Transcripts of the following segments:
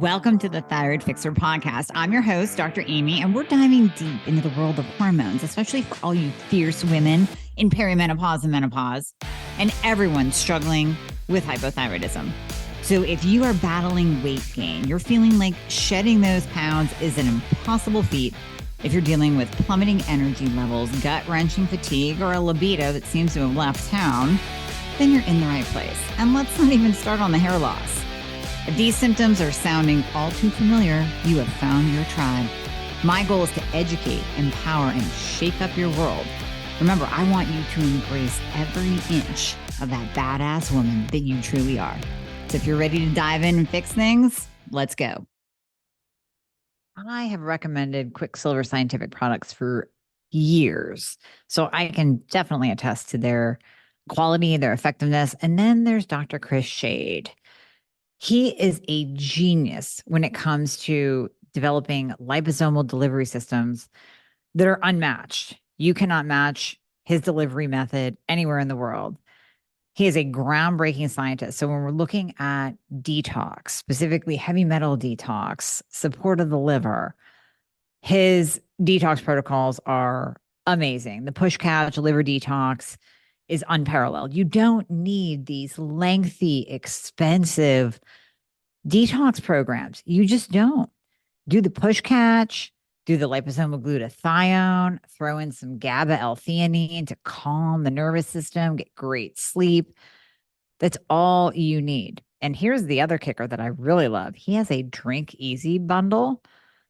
Welcome to the Thyroid Fixer podcast. I'm your host, Dr. Amy, and we're diving deep into the world of hormones, especially for all you fierce women in perimenopause and menopause, and everyone struggling with hypothyroidism. So if you are battling weight gain, you're feeling like shedding those pounds is an impossible feat, if you're dealing with plummeting energy levels, gut-wrenching fatigue, or a libido that seems to have left town, then you're in the right place. And let's not even start on the hair loss. If these symptoms are sounding all too familiar, you have found your tribe. My goal is to educate, empower, and shake up your world. Remember, I want you to embrace every inch of that badass woman that you truly are. So if you're ready to dive in and fix things, let's go. I have recommended Quicksilver Scientific products for years, so I can definitely attest to their quality, their effectiveness. And then there's Dr. Chris Shade. He is a genius when it comes to developing liposomal delivery systems that are unmatched. You cannot match his delivery method anywhere in the world. He is a groundbreaking scientist. So when we're looking at detox, specifically heavy metal detox, support of the liver, his detox protocols are amazing. The push couch liver detox is unparalleled. You don't need these lengthy, expensive detox programs. You just don't. Do the push catch, do the liposomal glutathione, throw in some GABA L-theanine to calm the nervous system, get great sleep. That's all you need. And here's the other kicker that I really love. He has a drink easy bundle.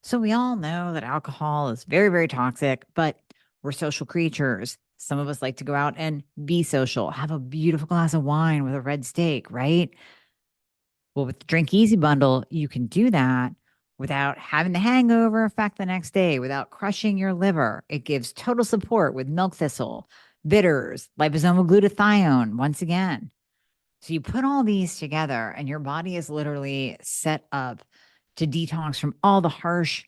So we all know that alcohol is very, very toxic, but we're social creatures. Some of us like to go out and be social, have a beautiful glass of wine with a red steak, right? Well, with the drink easy bundle, you can do that without having the hangover effect the next day, without crushing your liver. It gives total support with milk thistle, bitters, liposomal glutathione, once again. So you put all these together and your body is literally set up to detox from all the harsh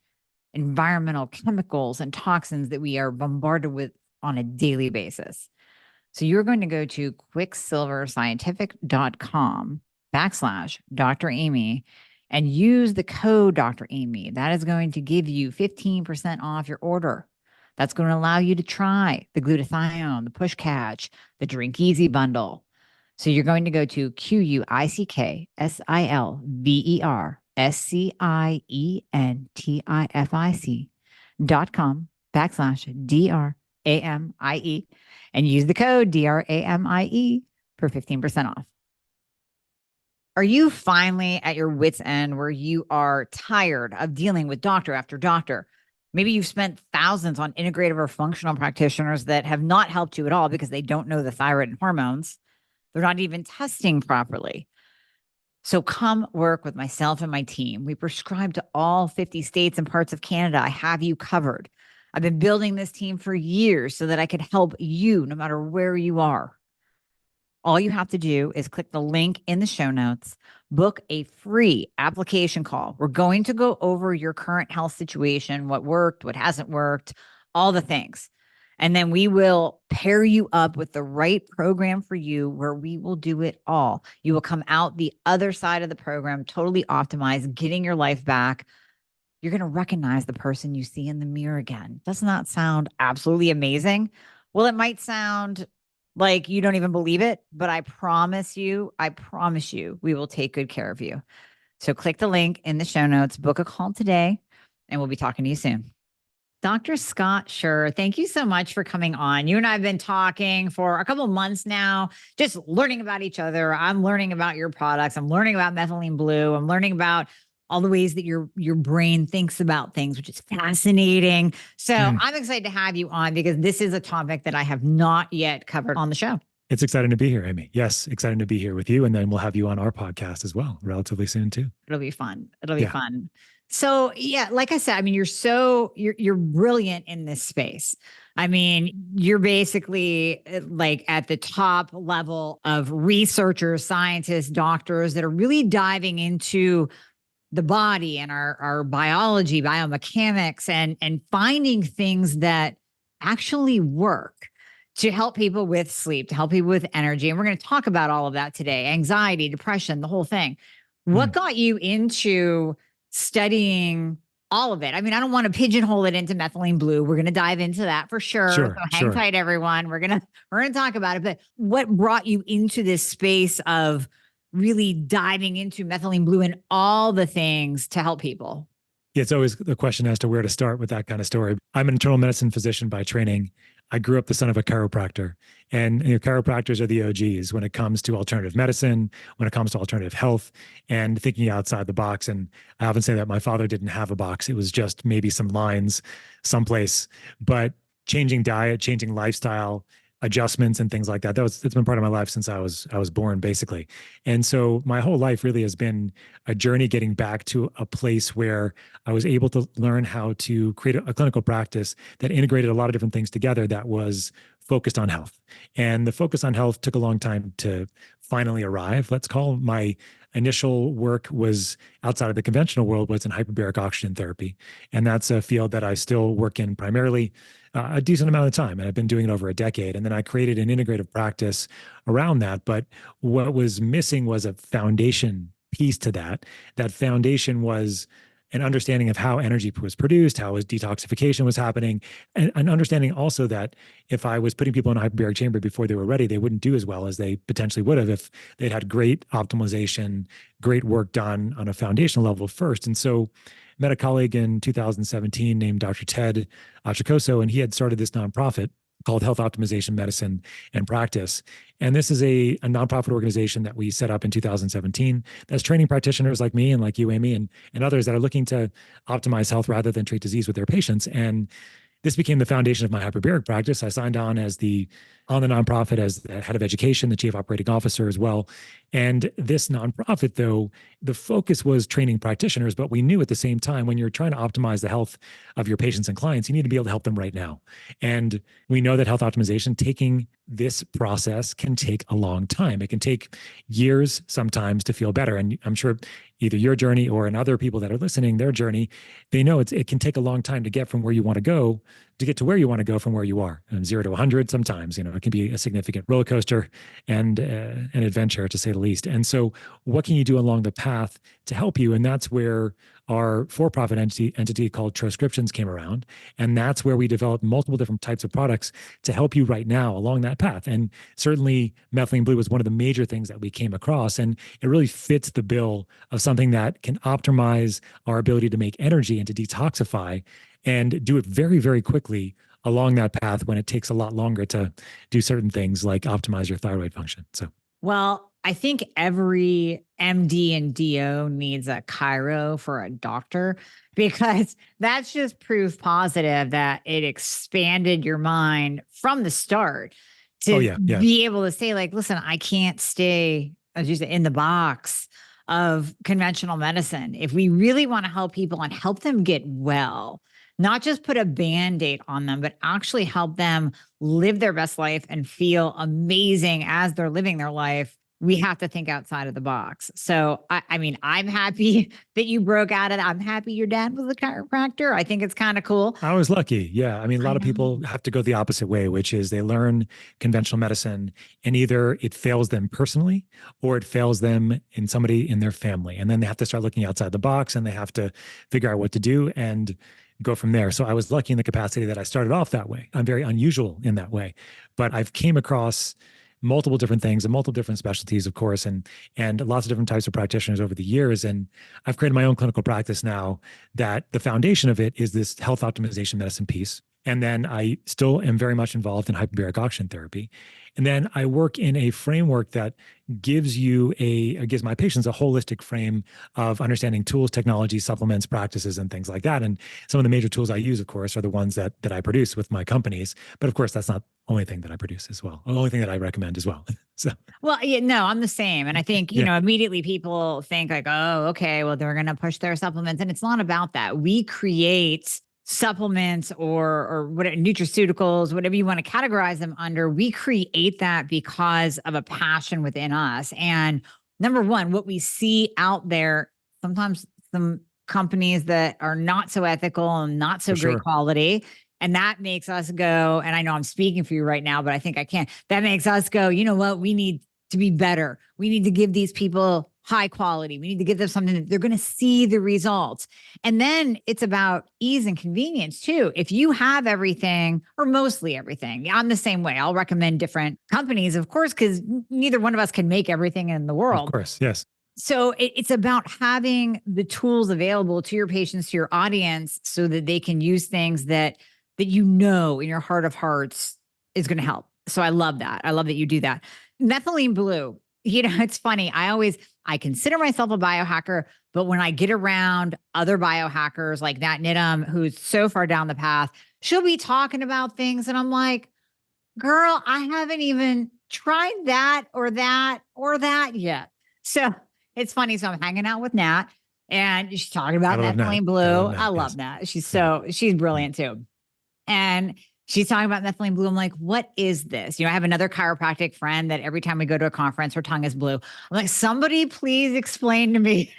environmental chemicals and toxins that we are bombarded with on a daily basis. So you're going to go to quicksilverscientific.com/Dr. Amy and use the code Dr. Amy. That is going to give you 15% off your order. That's going to allow you to try the glutathione, the push catch, the drink easy bundle. So you're going to go to quicksilverscientific.com/DRAMIE and use the code DRAMIE for 15% off. Are you finally at your wit's end where you are tired of dealing with doctor after doctor? Maybe you've spent thousands on integrative or functional practitioners that have not helped you at all because they don't know the thyroid and hormones. They're not even testing properly. So come work with myself and my team. We prescribe to all 50 states and parts of Canada. I have you covered. I've been building this team for years so that I could help you no matter where you are. All you have to do is click the link in the show notes, book a free application call. We're going to go over your current health situation, what worked, what hasn't worked, all the things. And then we will pair you up with the right program for you where we will do it all. You will come out the other side of the program, totally optimized, getting your life back. You're going to recognize the person you see in the mirror again. Doesn't that sound absolutely amazing? Well, it might sound like you don't even believe it, but I promise you, we will take good care of you. So click the link in the show notes, book a call today, and we'll be talking to you soon. Dr. Scott Sherr, thank you so much for coming on. You and I have been talking for a couple of months now, just learning about each other. I'm learning about your products. I'm learning about Methylene Blue. I'm learning about all the ways that your brain thinks about things, which is fascinating. So I'm excited to have you on because this is a topic that I have not yet covered on the show. It's exciting to be here, Amy. Yes, exciting to be here with you. And then we'll have you on our podcast as well relatively soon too. It'll be fun. It'll be fun. So yeah, like I said, I mean, you're brilliant in this space. I mean, you're basically like at the top level of researchers, scientists, doctors that are really diving into the body and our biology, biomechanics, and finding things that actually work to help people with sleep, to help people with energy. And we're going to talk about all of that today. Anxiety, depression, the whole thing. What got you into studying all of it. I mean, I don't want to pigeonhole it into methylene blue. We're going to dive into that for sure. So hang tight, everyone. We're going to talk about it. But what brought you into this space of really diving into methylene blue and all the things to help people? Yeah, it's always the question as to where to start with that kind of story. I'm an internal medicine physician by training. I grew up the son of a chiropractor, and chiropractors are the OGs when it comes to alternative medicine, when it comes to alternative health, and thinking outside the box. And I often say that my father didn't have a box; it was just maybe some lines someplace. But changing diet, changing lifestyle adjustments, and things like that. It's been part of my life since I was born, basically. And so my whole life really has been a journey getting back to a place where I was able to learn how to create a clinical practice that integrated a lot of different things together that was focused on health. And the focus on health took a long time to finally arrive. Let's call my initial work was outside of the conventional world, was in hyperbaric oxygen therapy. And that's a field that I still work in primarily a decent amount of time. And I've been doing it over a decade. And then I created an integrative practice around that. But what was missing was a foundation piece to that. That foundation was an understanding of how energy was produced, how detoxification was happening, and an understanding also that if I was putting people in a hyperbaric chamber before they were ready, they wouldn't do as well as they potentially would have if they'd had great optimization, great work done on a foundational level first. And so I met a colleague in 2017 named Dr. Ted Achacoso, and he had started this nonprofit called Health Optimization Medicine and Practice. And this is a nonprofit organization that we set up in 2017 that's training practitioners like me and like you, Amy, and others that are looking to optimize health rather than treat disease with their patients. And this became the foundation of my hyperbaric practice. I signed on the nonprofit as the head of education, the chief operating officer as well. And this nonprofit, though, the focus was training practitioners, but we knew at the same time when you're trying to optimize the health of your patients and clients, you need to be able to help them right now. And we know that health optimization, taking this process can take a long time. It can take years sometimes to feel better. And I'm sure either your journey or in other people that are listening, their journey, they know it can take a long time to get from where you want to go to get to where you want to go from where you are. And 0 to 100 sometimes, it can be a significant roller coaster and an adventure, to say the least. And so what can you do along the path to help you? And that's where our for-profit entity called Transcriptions came around. And that's where we developed multiple different types of products to help you right now along that path. And certainly Methylene Blue was one of the major things that we came across. And it really fits the bill of something that can optimize our ability to make energy and to detoxify and do it very, very quickly along that path when it takes a lot longer to do certain things like optimize your thyroid function. So, well, I think every MD and DO needs a chiro for a doctor, because that's just proof positive that it expanded your mind from the start to be able to say, like, listen, I can't stay, as you said, in the box of conventional medicine. If we really want to help people and help them get well, not just put a Band-Aid on them, but actually help them live their best life and feel amazing as they're living their life, we have to think outside of the box. So, I mean, I'm happy that you broke out of that. I'm happy your dad was a chiropractor. I think it's kind of cool. I was lucky. Yeah. I mean, a lot of people have to go the opposite way, which is they learn conventional medicine and either it fails them personally or it fails them in somebody in their family. And then they have to start looking outside the box and they have to figure out what to do and go from there. So I was lucky in the capacity that I started off that way. I'm very unusual in that way, but I've came across multiple different things and multiple different specialties, of course, and lots of different types of practitioners over the years. And I've created my own clinical practice now that the foundation of it is this health optimization medicine piece. And then I still am very much involved in hyperbaric oxygen therapy. And then I work in a framework that gives my patients a holistic frame of understanding tools, technologies, supplements, practices, and things like that. And some of the major tools I use, of course, are the ones that I produce with my companies. But of course, that's not the only thing that I produce as well. The only thing that I recommend as well. So, well, yeah, no, I'm the same. And I think, immediately people think like, oh, okay, well, they're going to push their supplements. And it's not about that. We create supplements or whatever, nutraceuticals, whatever you want to categorize them under. We create that because of a passion within us. And number one, what we see out there, sometimes some companies that are not so ethical and not so great quality. And that makes us go, and I know I'm speaking for you right now, but I think I can. That makes us go, you know what? We need to be better. We need to give these people high quality. We need to give them something that they're going to see the results. And then it's about ease and convenience too. If you have everything or mostly everything, I'm the same way. I'll recommend different companies, of course, because neither one of us can make everything in the world. Of course, yes. So it's about having the tools available to your patients, to your audience, so that they can use things that you know in your heart of hearts is going to help. So I love that. I love that you do that. Methylene Blue. It's funny. I consider myself a biohacker, but when I get around other biohackers like Nat Nidham, who's so far down the path, she'll be talking about things. And I'm like, girl, I haven't even tried that or that or that yet. So it's funny. So I'm hanging out with Nat and she's talking about Methylene Blue. I love Nat. She's brilliant too. And she's talking about Methylene Blue. I'm like, what is this? I have another chiropractic friend that every time we go to a conference, her tongue is blue. I'm like, somebody please explain to me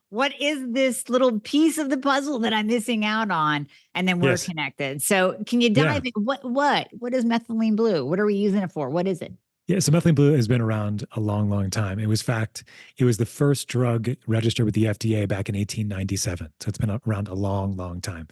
what is this little piece of the puzzle that I'm missing out on? And then we're connected. So can you dive in? What is Methylene Blue? What are we using it for? What is it? Yeah, so methylene blue has been around a long, long time. It was the first drug registered with the FDA back in 1897. So it's been around a long, long time.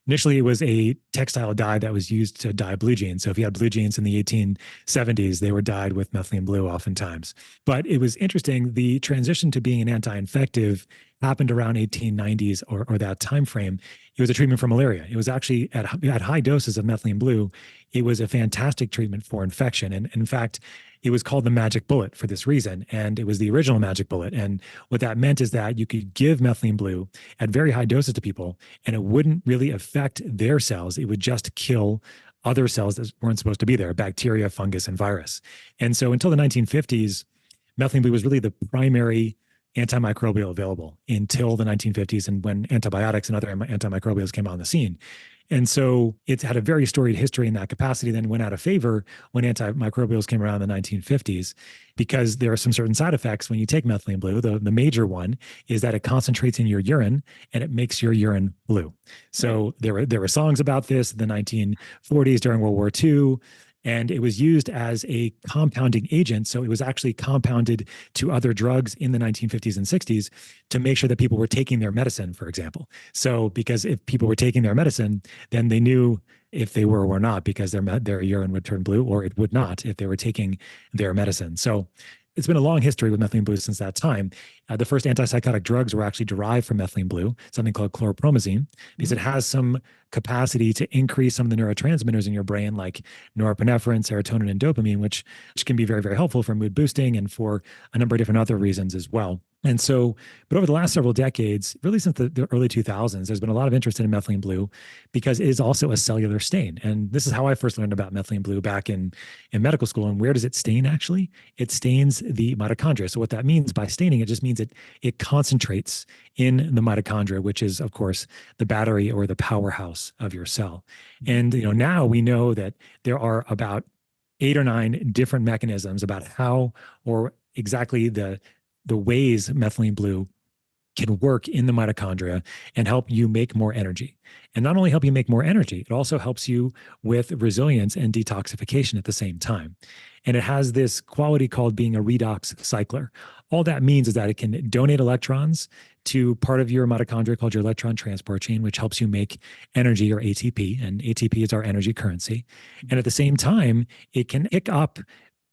Initially, it was a textile dye that was used to dye blue jeans. So if you had blue jeans in the 1870s, they were dyed with methylene blue oftentimes. But it was interesting, the transition to being an anti-infective happened around 1890s or that time frame. It was a treatment for malaria. It was actually at high doses of methylene blue. It was a fantastic treatment for infection. And in fact, it was called the magic bullet for this reason. And it was the original magic bullet. And what that meant is that you could give methylene blue at very high doses to people, and it wouldn't really affect their cells. It would just kill other cells that weren't supposed to be there, bacteria, fungus, and virus. And so until the 1950s, methylene blue was really the primary antimicrobial available until the 1950s, and when antibiotics and other antimicrobials came on the scene. And so it's had a very storied history in that capacity, then went out of favor when antimicrobials came around in the 1950s, because there are some certain side effects when you take methylene blue. The major one is that it concentrates in your urine and it makes your urine blue. So there were songs about this in the 1940s during World War II. And it was used as a compounding agent. So it was actually compounded to other drugs in the 1950s and 60s to make sure that people were taking their medicine, for example. So because if people were taking their medicine, then they knew if they were or not, because their urine would turn blue, or it would not if they were taking their medicine. So it's been a long history with methylene blue since that time. The first antipsychotic drugs were actually derived from methylene blue, something called chlorpromazine, because it has some capacity to increase some of the neurotransmitters in your brain, like norepinephrine, serotonin, and dopamine, which can be very, very helpful for mood boosting and for a number of different other reasons as well. And so, but over the last several decades, really since the early 2000s, there's been a lot of interest in methylene blue because it is also a cellular stain. And this is how I first learned about methylene blue back in medical school. And where does it stain actually? It stains the mitochondria. So what that means by staining, it just means it concentrates in the mitochondria, which is, of course, the battery or the powerhouse of your cell. And now we know that there are about 8 or 9 different mechanisms about how or exactly the ways methylene blue can work in the mitochondria and help you make more energy. And not only help you make more energy, it also helps you with resilience and detoxification at the same time. And it has this quality called being a redox cycler. All that means is that it can donate electrons to part of your mitochondria called your electron transport chain, which helps you make energy, or ATP. And ATP is our energy currency. And at the same time, it can pick up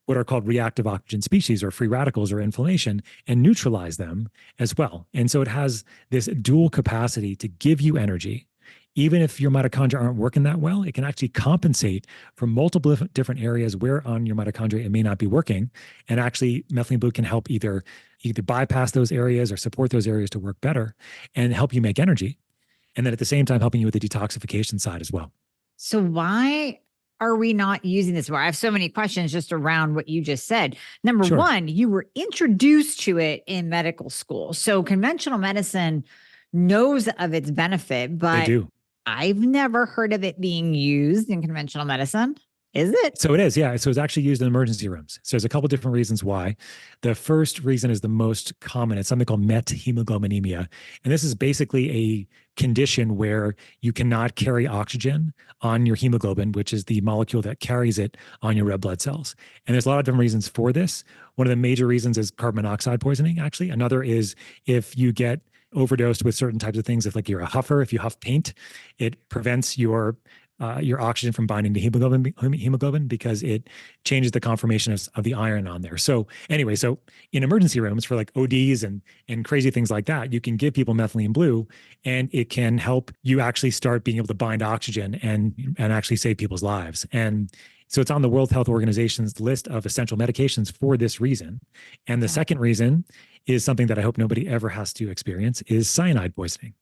what are called reactive oxygen species or free radicals or inflammation and neutralize them as well. And so it has this dual capacity to give you energy. Even if your mitochondria aren't working that well, it can actually compensate for multiple different areas where on your mitochondria it may not be working. And actually, methylene blue can help either bypass those areas or support those areas to work better and help you make energy. And then at the same time, helping you with the detoxification side as well. So why are we not using this more? I have so many questions just around what you just said. Number one, you were introduced to it in medical school. So conventional medicine knows of its benefit, but they do. I've never heard of it being used in conventional medicine. Is it? So it is, yeah. So it's actually used in emergency rooms. So there's a couple different reasons why. The first reason is the most common. It's something called methemoglobinemia. And this is basically a condition where you cannot carry oxygen on your hemoglobin, which is the molecule that carries it on your red blood cells. And there's a lot of different reasons for this. One of the major reasons is carbon monoxide poisoning, actually. Another is if you get overdosed with certain types of things, if like you're a huffer, if you huff paint, it prevents your oxygen from binding to hemoglobin because it changes the conformation of the iron on there. So anyway, so in emergency rooms for like ODs and crazy things like that, you can give people methylene blue and it can help you actually start being able to bind oxygen and actually save people's lives. And so it's on the World Health Organization's list of essential medications for this reason. And the second reason is something that I hope nobody ever has to experience is cyanide poisoning.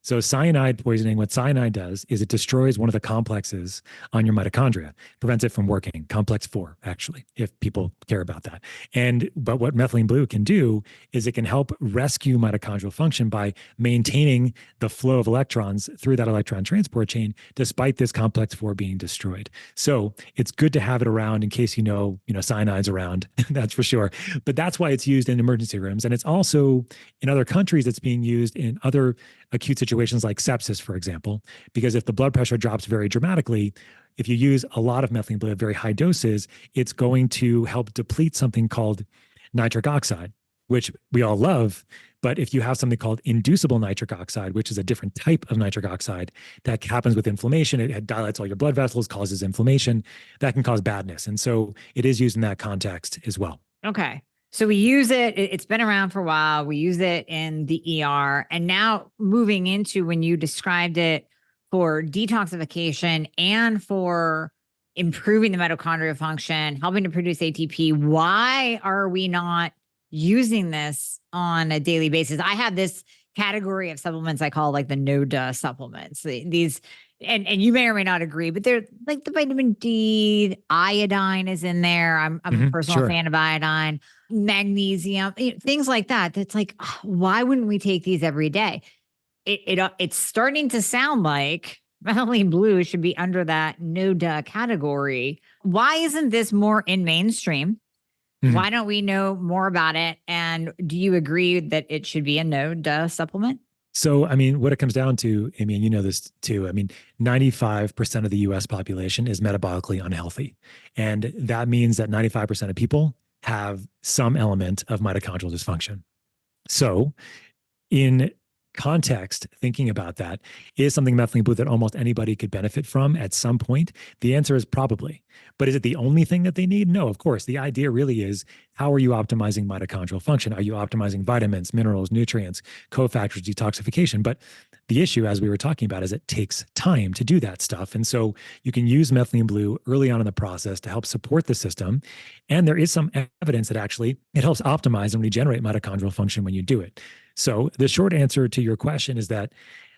So cyanide poisoning, what cyanide does is it destroys one of the complexes on your mitochondria, prevents it from working, complex 4, actually, if people care about that. But what methylene blue can do is it can help rescue mitochondrial function by maintaining the flow of electrons through that electron transport chain, despite this complex 4 being destroyed. So it's good to have it around in case you know cyanide's around, that's for sure. But that's why it's used in emergency rooms. And it's also in other countries, it's being used in other acute situations like sepsis, for example, because if the blood pressure drops very dramatically, if you use a lot of methylene blue at very high doses, it's going to help deplete something called nitric oxide, which we all love. But if you have something called inducible nitric oxide, which is a different type of nitric oxide that happens with inflammation, it dilates all your blood vessels, causes inflammation, that can cause badness. And so it is used in that context as well. Okay. So we use it. It's been around for a while. We use it in the ER. And now moving into when you described it for detoxification and for improving the mitochondrial function, helping to produce ATP, why are we not using this on a daily basis? I have this category of supplements I call like the no-duh supplements. These and you may or may not agree, but they're like the vitamin D, iodine is in there. I'm a personal fan of iodine, magnesium, things like that. That's like, why wouldn't we take these every day? It's starting to sound like methylene blue should be under that no-duh category. Why isn't this more in mainstream? Why don't we know more about it? And do you agree that it should be a no-duh supplement? So, I mean, what it comes down to, I mean, you know this too. I mean, 95% of the US population is metabolically unhealthy. And that means that 95% of people have some element of mitochondrial dysfunction. So, in context, thinking about that, is something methylene blue that almost anybody could benefit from at some point? The answer is probably. But is it the only thing that they need? No, of course. The idea really is, how are you optimizing mitochondrial function? Are you optimizing vitamins, minerals, nutrients, cofactors, detoxification? But the issue, as we were talking about, is it takes time to do that stuff. And so you can use methylene blue early on in the process to help support the system. And there is some evidence that actually it helps optimize and regenerate mitochondrial function when you do it. So the short answer to your question is that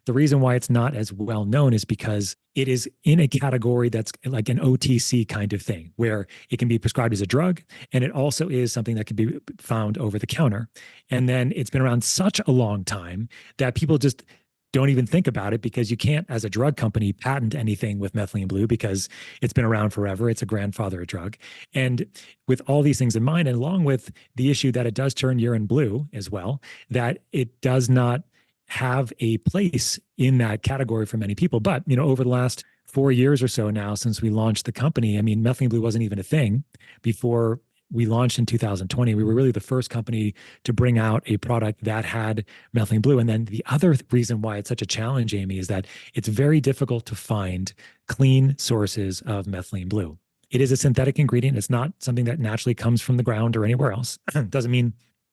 the reason why it's not as well known is because it is in a category that's like an OTC kind of thing, where it can be prescribed as a drug, and it also is something that can be found over the counter. And then it's been around such a long time that people just don't even think about it, because you can't, as a drug company, patent anything with methylene blue because it's been around forever. It's a grandfather drug. And with all these things in mind, and along with the issue that it does turn urine blue as well, that it does not have a place in that category for many people. But, over the last 4 years or so now, since we launched the company, I mean, methylene blue wasn't even a thing before we launched in 2020. We were really the first company to bring out a product that had methylene blue. And then the other reason why it's such a challenge, Amy, is that it's very difficult to find clean sources of methylene blue. It is a synthetic ingredient. It's not something that naturally comes from the ground or anywhere else. Doesn't mean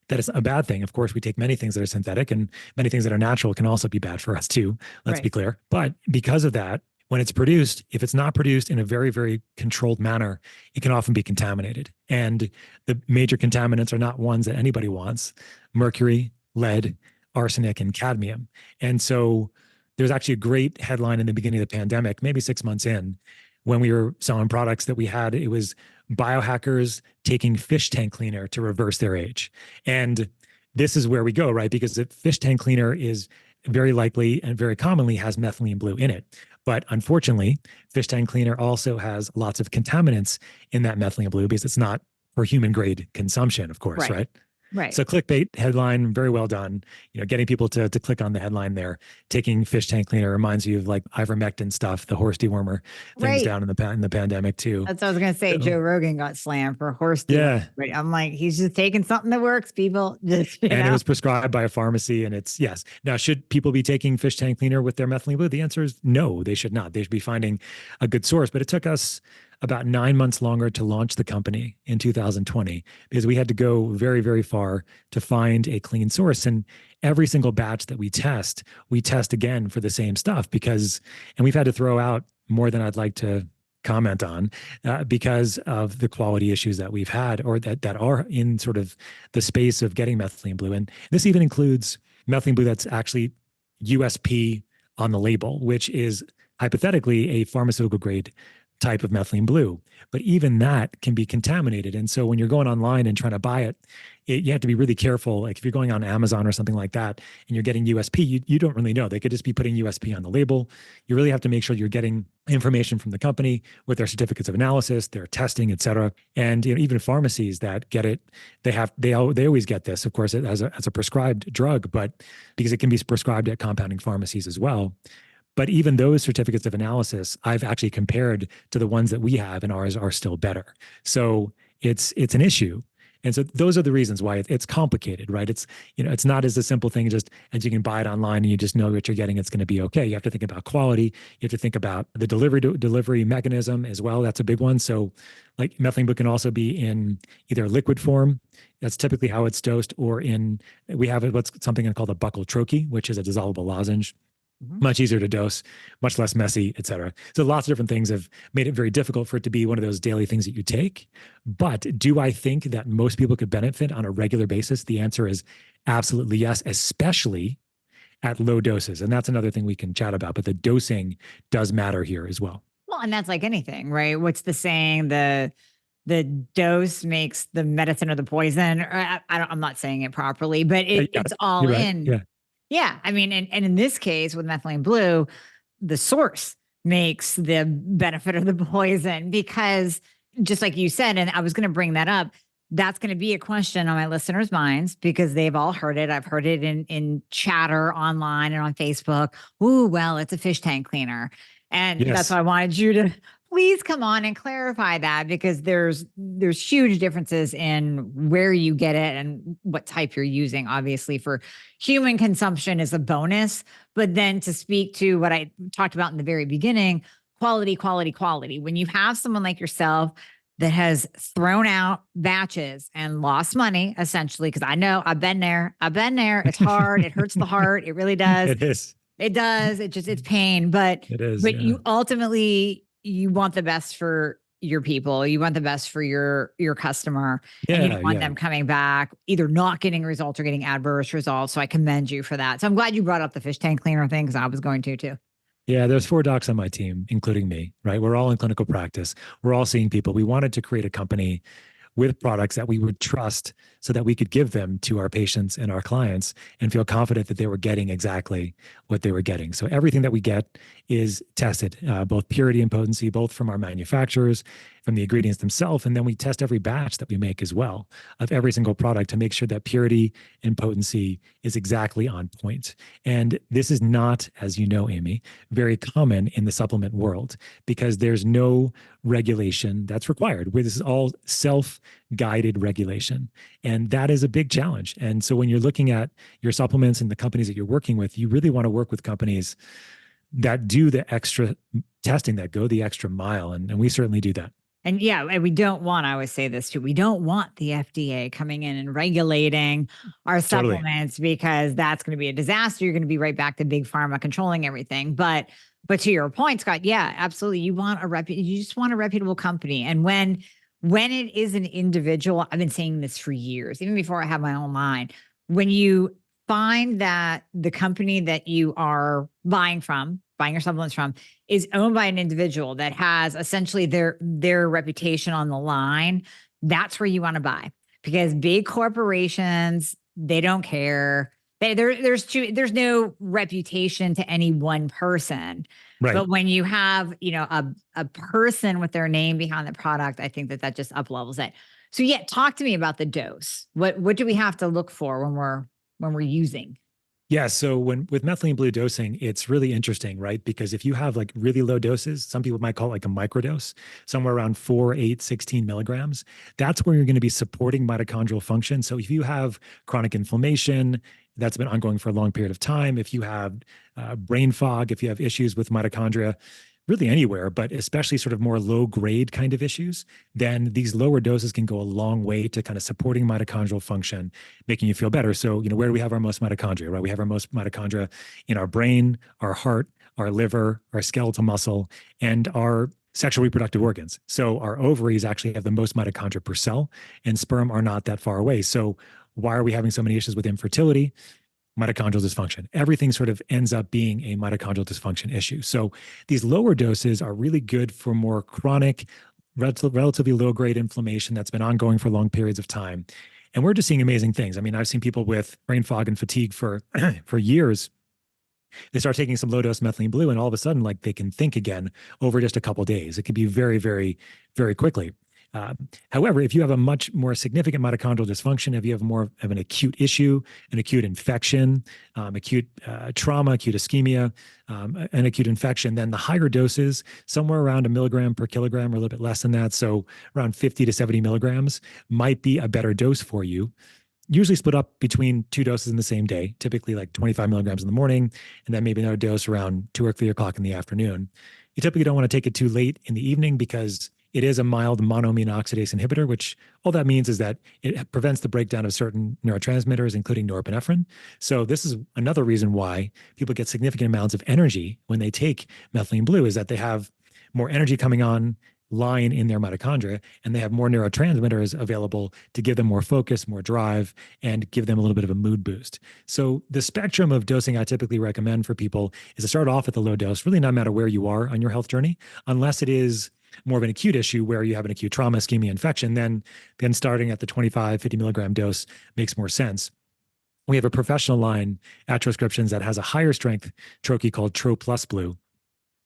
that it's a bad thing. Of course, we take many things that are synthetic, and many things that are natural can also be bad for us too. Let's be clear. But because of that, when it's produced, if it's not produced in a very, very controlled manner, it can often be contaminated. And the major contaminants are not ones that anybody wants: mercury, lead, arsenic, and cadmium. And so there's actually a great headline in the beginning of the pandemic, maybe 6 months in, when we were selling products that we had. It was biohackers taking fish tank cleaner to reverse their age. And this is where we go, right? Because the fish tank cleaner is very likely and very commonly has methylene blue in it. But unfortunately, fish tank cleaner also has lots of contaminants in that methylene blue because it's not for human grade consumption, of course, right? Right. So clickbait headline, very well done. Getting people to click on the headline there. Taking fish tank cleaner reminds you of like ivermectin stuff, the horse dewormer things down in the pandemic too. That's what I was gonna say. So, Joe Rogan got slammed for horse dewormer. yeah. Right. I'm like, he's just taking something that works, people. Just, and it was prescribed by a pharmacy, and it's yes. Now, should people be taking fish tank cleaner with their methylene blue? The answer is no, they should not. They should be finding a good source. But it took us about 9 months longer to launch the company in 2020 because we had to go very, very far to find a clean source. And every single batch that we test again for the same stuff and we've had to throw out more than I'd like to comment on because of the quality issues that we've had or that are in sort of the space of getting methylene blue. And this even includes methylene blue that's actually USP on the label, which is hypothetically a pharmaceutical grade type of methylene blue. But even that can be contaminated. And so when you're going online and trying to buy it, you have to be really careful. Like if you're going on Amazon or something like that and you're getting USP, you don't really know. They could just be putting USP on the label. You really have to make sure you're getting information from the company with their certificates of analysis, their testing, et cetera. And even pharmacies that get it, they always get this, of course, as a prescribed drug, but because it can be prescribed at compounding pharmacies as well. But even those certificates of analysis, I've actually compared to the ones that we have, and ours are still better. So it's an issue. And so those are the reasons why it's complicated, right? It's not as a simple thing just as you can buy it online and you just know what you're getting, it's going to be okay. You have to think about quality. You have to think about the delivery mechanism as well. That's a big one. So like methylene blue can also be in either liquid form. That's typically how it's dosed, or we have something called a buccal troche, which is a dissolvable lozenge. Much easier to dose, much less messy, et cetera. So lots of different things have made it very difficult for it to be one of those daily things that you take. But do I think that most people could benefit on a regular basis? The answer is absolutely yes, especially at low doses. And that's another thing we can chat about, but the dosing does matter here as well. Well, and that's like anything, right? What's the saying? The dose makes the medicine or the poison. Or I'm not saying it properly, but it's all in. Yeah. Yeah. I mean, and in this case with methylene blue, the source makes the benefit of the poison, because just like you said, and I was going to bring that up, that's going to be a question on my listeners' minds because they've all heard it. I've heard it in chatter online and on Facebook. Ooh, well, it's a fish tank cleaner. And that's why I wanted you to please come on and clarify that, because there's huge differences in where you get it and what type you're using. Obviously, for human consumption is a bonus, but then to speak to what I talked about in the very beginning, quality. When you have someone like yourself that has thrown out batches and lost money, essentially, because I know I've been there. It's hard. It hurts the heart. It really does. It is. It does. It's pain, but it is. But you ultimately, you want the best for your people. You want the best for your customer. And you don't want them coming back, either not getting results or getting adverse results. So I commend you for that. So I'm glad you brought up the fish tank cleaner thing, because I was going to too. Yeah, there's 4 docs on my team, including me, right? We're all in clinical practice. We're all seeing people. We wanted to create a company with products that we would trust so that we could give them to our patients and our clients and feel confident that they were getting exactly what they were getting. So everything that we get is tested, both purity and potency, both from our manufacturers, from the ingredients themselves. And then we test every batch that we make as well of every single product to make sure that purity and potency is exactly on point. And this is not, as you know, Amy, very common in the supplement world because there's no regulation that's required. This is all self-guided regulation. And that is a big challenge. And so when you're looking at your supplements and the companies that you're working with, you really want to work with companies that do the extra testing, that go the extra mile. And we certainly do that. And and we don't want, I always say this too, we don't want the FDA coming in and regulating our supplements because that's going to be a disaster. You're going to be right back to big pharma controlling everything. But to your point, Scott, yeah, absolutely. You just want a reputable company. And when it is an individual, I've been saying this for years, even before I have my own line, when you find that the company that you are buying your supplements from is owned by an individual that has essentially their reputation on the line, that's where you want to buy. Because big corporations, they don't care. There's no reputation to any one person. Right. But when you have, a person with their name behind the product, I think that just up levels it. So yeah, talk to me about the dose. What do we have to look for when we're using? Yeah. So with methylene blue dosing, it's really interesting, right? Because if you have like really low doses, some people might call it like a microdose, somewhere around 4, 8, 16 milligrams, that's where you're going to be supporting mitochondrial function. So if you have chronic inflammation that's been ongoing for a long period of time, if you have brain fog, if you have issues with mitochondria, really anywhere, but especially sort of more low grade kind of issues, then these lower doses can go a long way to kind of supporting mitochondrial function, making you feel better. So, where do we have our most mitochondria, right? We have our most mitochondria in our brain, our heart, our liver, our skeletal muscle, and our sexual reproductive organs. So our ovaries actually have the most mitochondria per cell, and sperm are not that far away. So why are we having so many issues with infertility? Mitochondrial dysfunction. Everything sort of ends up being a mitochondrial dysfunction issue. So these lower doses are really good for more chronic, relatively low grade inflammation that's been ongoing for long periods of time. And we're just seeing amazing things. I mean, I've seen people with brain fog and fatigue for for years. They start taking some low dose methylene blue, and all of a sudden, like they can think again over just a couple of days. It could be very, very, very quickly. However, if you have a much more significant mitochondrial dysfunction, if you have more of an acute issue, an acute infection, acute trauma, acute ischemia, an acute infection, then the higher doses, somewhere around a milligram per kilogram or a little bit less than that, so around 50 to 70 milligrams, might be a better dose for you. Usually split up between 2 doses in the same day, typically like 25 milligrams in the morning, and then maybe another dose around 2 or 3 o'clock in the afternoon. You typically don't want to take it too late in the evening because it is a mild monoamine oxidase inhibitor, which all that means is that it prevents the breakdown of certain neurotransmitters, including norepinephrine. So this is another reason why people get significant amounts of energy when they take methylene blue, is that they have more energy coming on line in their mitochondria, and they have more neurotransmitters available to give them more focus, more drive, and give them a little bit of a mood boost. So the spectrum of dosing I typically recommend for people is to start off at the low dose, really no matter where you are on your health journey, unless it is more of an acute issue where you have an acute trauma, ischemia, infection, then starting at the 25, 50 milligram dose makes more sense. We have a professional line at Transcriptions that has a higher strength troche called Tro Plus Blue.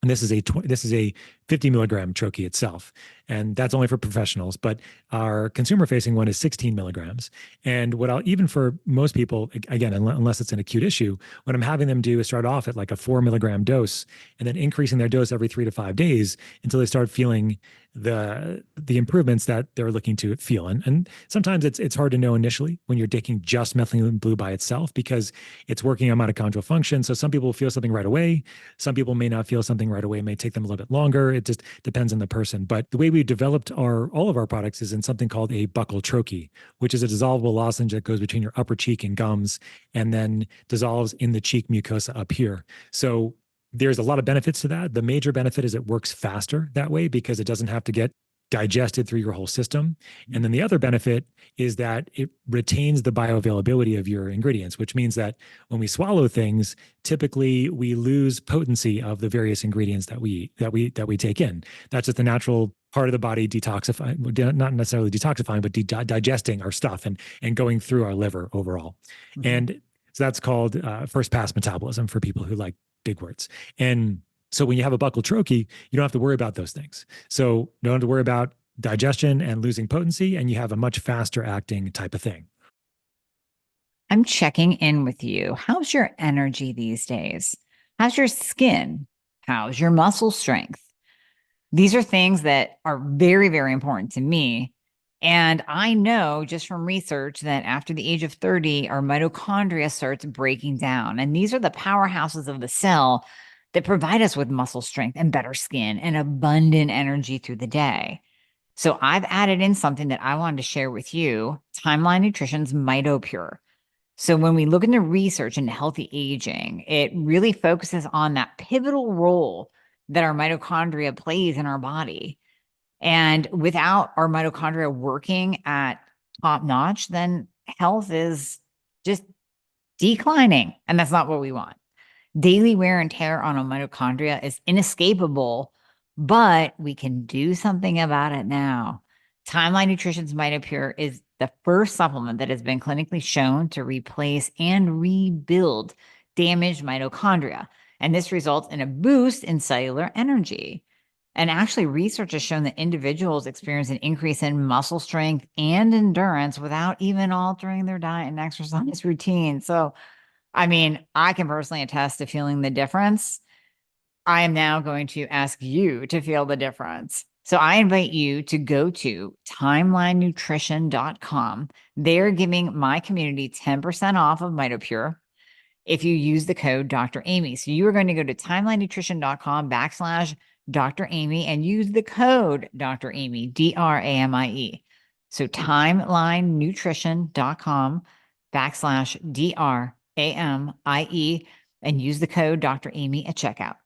And this is a 50 milligram troche itself, and that's only for professionals. But our consumer facing one is 16 milligrams. And even for most people, again, unless it's an acute issue, what I'm having them do is start off at like a 4 milligram dose, and then increasing their dose every 3 to 5 days until they start feeling the improvements that they're looking to feel. And sometimes it's hard to know initially when you're taking just methylene blue by itself, because it's working on mitochondrial function. So some people feel something right away. Some people may not feel something right away. It may take them a little bit longer. It just depends on the person. But the way we developed all of our products is in something called a buccal troche, which is a dissolvable lozenge that goes between your upper cheek and gums and then dissolves in the cheek mucosa up here. So there's a lot of benefits to that. The major benefit is it works faster that way because it doesn't have to get digested through your whole system. And then the other benefit is that it retains the bioavailability of your ingredients, which means that when we swallow things, typically we lose potency of the various ingredients that we take in. That's just the natural part of the body detoxifying, not necessarily detoxifying, but digesting our stuff and going through our liver overall. Mm-hmm. And so that's called first pass metabolism for people who like big words. And so when you have a buccal troche, you don't have to worry about those things. So you don't have to worry about digestion and losing potency, and you have a much faster acting type of thing. I'm checking in with you. How's your energy these days? How's your skin? How's your muscle strength? These are things that are very, very important to me. And I know just from research that after the age of 30, our mitochondria starts breaking down. And these are the powerhouses of the cell that provide us with muscle strength and better skin and abundant energy through the day. So I've added in something that I wanted to share with you, Timeline Nutrition's MitoPure. So when we look into research into healthy aging, it really focuses on that pivotal role that our mitochondria plays in our body. And without our mitochondria working at top notch, then health is just declining. And that's not what we want. Daily wear and tear on a mitochondria is inescapable, but we can do something about it now. Timeline Nutrition's MitoPure is the first supplement that has been clinically shown to replace and rebuild damaged mitochondria. And this results in a boost in cellular energy. And actually, research has shown that individuals experience an increase in muscle strength and endurance without even altering their diet and exercise routine. So, I mean, I can personally attest to feeling the difference. I am now going to ask you to feel the difference. So I invite you to go to timelinenutrition.com. They're giving my community 10% off of MitoPure if you use the code Dr. Amy. So you are going to go to timelinenutrition.com/Dr. Amy and use the code Dr. Amy, DRAMIE. So timelinenutrition.com/DRAMIE and use the code Dr. Amy at checkout.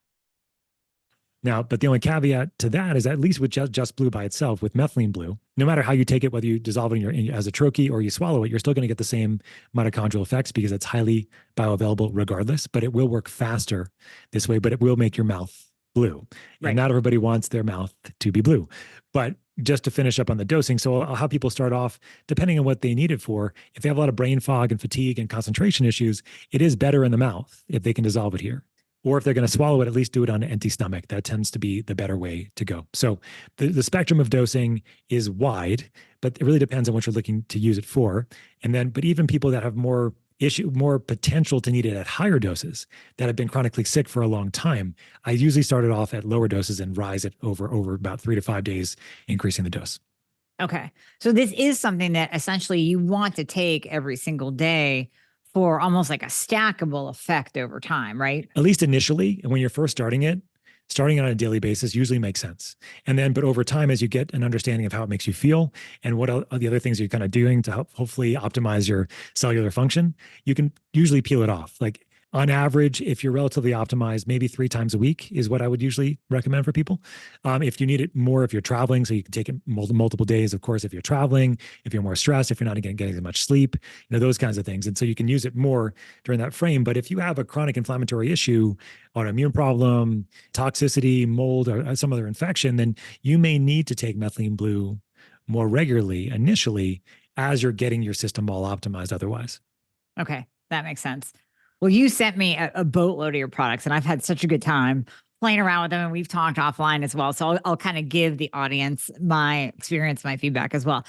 Now, but the only caveat to that is, at least with just blue by itself, with methylene blue, no matter how you take it, whether you dissolve it as a troche or you swallow it, you're still going to get the same mitochondrial effects because it's highly bioavailable regardless, but it will work faster this way, but it will make your mouth blue. Right. And not everybody wants their mouth to be blue. But just to finish up on the dosing, so I'll have people start off, depending on what they need it for. If they have a lot of brain fog and fatigue and concentration issues, it is better in the mouth if they can dissolve it here. Or if they're going to swallow it, at least do it on an empty stomach. That tends to be the better way to go. So the spectrum of dosing is wide, but it really depends on what you're looking to use it for. But even people that have more potential to need it at higher doses, that have been chronically sick for a long time, I usually start it off at lower doses and rise it over about 3 to 5 days, increasing the dose. Okay. So this is something that essentially you want to take every single day for almost like a stackable effect over time, right? At least initially, and when you're first starting it on a daily basis usually makes sense. But over time, as you get an understanding of how it makes you feel and what are the other things you're kind of doing to help hopefully optimize your cellular function, you can usually peel it off. Like on average, if you're relatively optimized, maybe 3 times a week is what I would usually recommend for people. If you need it more, if you're traveling, so you can take it multiple days, of course, if you're traveling, if you're more stressed, if you're not getting as much sleep, those kinds of things. And so you can use it more during that frame. But if you have a chronic inflammatory issue, autoimmune problem, toxicity, mold, or some other infection, then you may need to take methylene blue more regularly initially as you're getting your system all optimized otherwise. Okay, that makes sense. Well, you sent me a boatload of your products, and I've had such a good time playing around with them, and we've talked offline as well. So I'll kind of give the audience my experience, my feedback as well.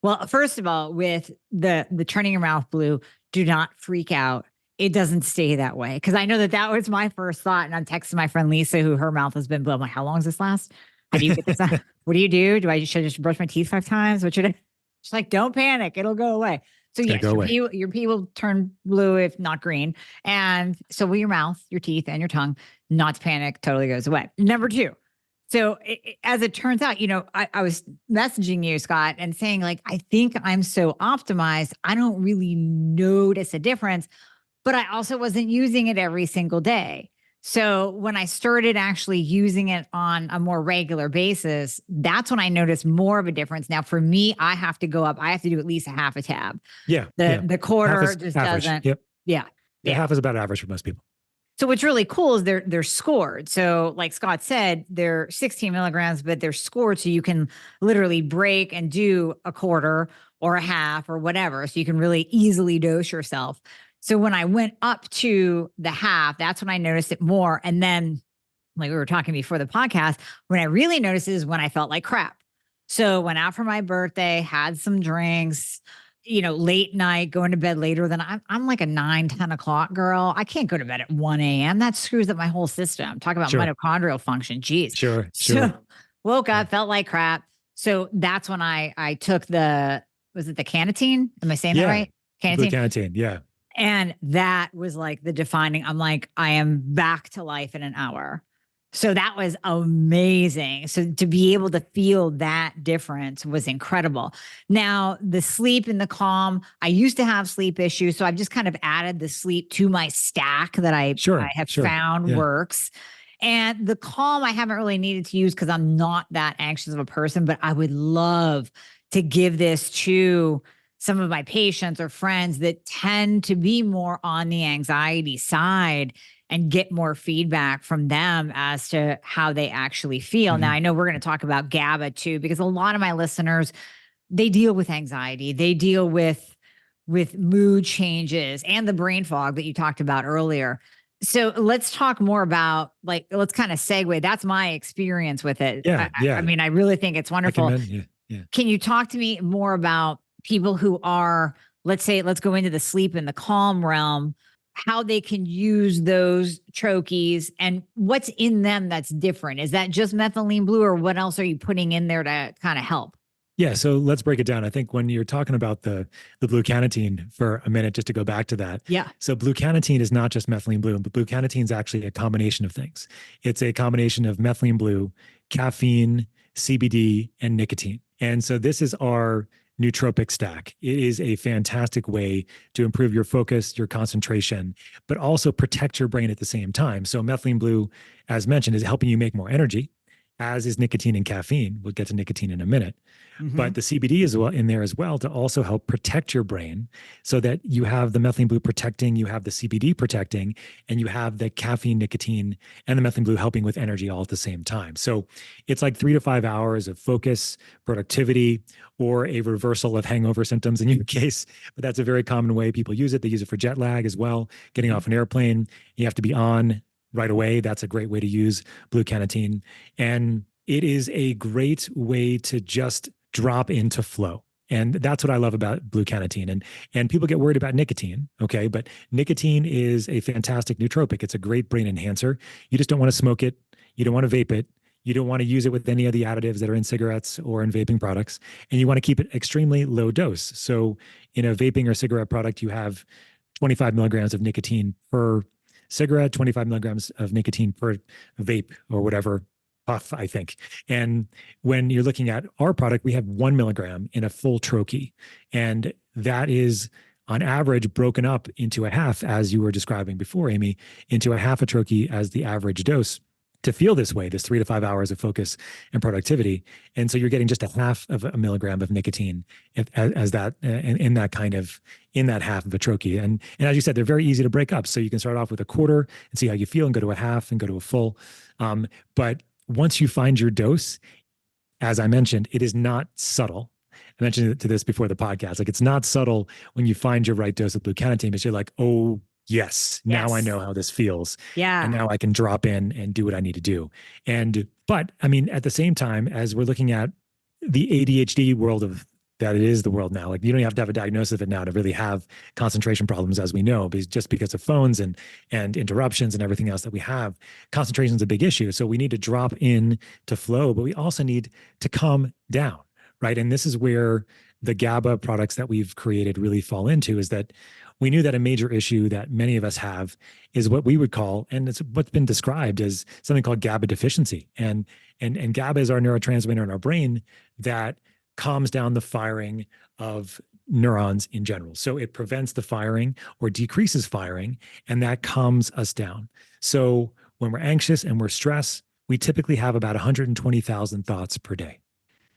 Well, first of all, with the turning your mouth blue, do not freak out. It doesn't stay that way, because I know that was my first thought. And I'm texting my friend Lisa, who her mouth has been blue. I'm like, how long does this last? How do you get this out? What do you do? Should I just brush my teeth 5 times? What should I? She's like, don't panic. It'll go away. So yes, your pee will turn blue, if not green. And so will your mouth, your teeth, and your tongue. Not to panic, totally goes away. Number 2. So as it turns out, I was messaging you, Scott, and saying like, I think I'm so optimized, I don't really notice a difference, but I also wasn't using it every single day. So when I started actually using it on a more regular basis, that's when I noticed more of a difference. Now, for me, I have to go up. I have to do at least a half a tab. Yeah. The quarter just average. Doesn't. Yep. Yeah. Half is about average for most people. So what's really cool is they're scored. So like Scott said, they're 16 milligrams, but they're scored so you can literally break and do a quarter or a half or whatever. So you can really easily dose yourself. So when I went up to the half, that's when I noticed it more. And then, like we were talking before the podcast, when I really noticed is when I felt like crap. So went out for my birthday, had some drinks, late night, going to bed later than I'm like a 9, 10 o'clock girl. I can't go to bed at 1 a.m. That screws up my whole system. Talk about mitochondrial function. Jeez. Sure. So woke up, felt like crap. So that's when I took was it the Canatine? Am I saying that right? Canatine. Yeah. And that was like the defining, I'm like, I am back to life in an hour. So that was amazing. So to be able to feel that difference was incredible. Now, the sleep and the calm, I used to have sleep issues. So I've just kind of added the sleep to my stack that I have found works. And the calm, I haven't really needed to use because I'm not that anxious of a person, but I would love to give this to some of my patients or friends that tend to be more on the anxiety side and get more feedback from them as to how they actually feel. Mm-hmm. Now, I know we're going to talk about GABA too, because a lot of my listeners they deal with anxiety, they deal with mood changes and the brain fog that you talked about earlier. So let's talk more about, like, let's kind of segue. That's my experience with it. Yeah, yeah. I mean, I really think it's wonderful. Yeah. Can you talk to me more about people who are, let's go into the sleep and the calm realm, how they can use those troches and what's in them that's different? Is that just methylene blue, or what else are you putting in there to kind of help? Yeah, so let's break it down. I think when you're talking about the blue carnitine for a minute, just to go back to that. Yeah. So blue carnitine is not just methylene blue, but blue carnitine is actually a combination of things. It's a combination of methylene blue, caffeine, CBD, and nicotine. And so this is our nootropic stack. It is a fantastic way to improve your focus, your concentration, but also protect your brain at the same time. So methylene blue, as mentioned, is helping you make more energy, as is nicotine and caffeine. We'll get to nicotine in a minute. But the CBD is in there as well to also help protect your brain, so that you have the methylene blue protecting, you have the CBD protecting, and you have the caffeine, nicotine, and the methylene blue helping with energy all at the same time. So it's like 3 to 5 hours of focus, productivity, or a reversal of hangover symptoms in your case. But that's a very common way people use it. They use it for jet lag as well, getting off an airplane. You have to be on right away. That's a great way to use blue carnitine. And it is a great way to just drop into flow. And that's what I love about blue carnitine. And people get worried about nicotine, okay? But nicotine is a fantastic nootropic. It's a great brain enhancer. You just don't want to smoke it. You don't want to vape it. You don't want to use it with any of the additives that are in cigarettes or in vaping products. And you want to keep it extremely low dose. So in a vaping or cigarette product, you have 25 milligrams of nicotine per cigarette, 25 milligrams of nicotine per vape or whatever puff, I think. And when you're looking at our product, we have 1 milligram in a full troche. And that is on average broken up into a half, as you were describing before, Amy, into a half a troche as the average dose to feel this way, this 3 to 5 hours of focus and productivity. And so you're getting just a half of a milligram of nicotine as that, in that half of a troche. And as you said, they're very easy to break up. So you can start off with a quarter and see how you feel and go to a half and go to a full. But once you find your dose, as I mentioned, it is not subtle. I mentioned to this before the podcast. Like, it's not subtle when you find your right dose of blue carnitine, but you're like, oh, yes, now I know how this feels. Yeah. And now I can drop in and do what I need to do. But I mean, at the same time, as we're looking at the ADHD world of that, it is the world now. Like, you don't have to have a diagnosis of it now to really have concentration problems, as we know, just because of phones and interruptions and everything else that we have. Concentration is a big issue. So we need to drop in to flow, but we also need to calm down, right? And this is where the GABA products that we've created really fall into, is that we knew that a major issue that many of us have is what we would call, and it's what's been described as, something called GABA deficiency. And GABA is our neurotransmitter in our brain that calms down the firing of neurons in general. So it prevents the firing or decreases firing, and that calms us down. So when we're anxious and we're stressed, we typically have about 120,000 thoughts per day.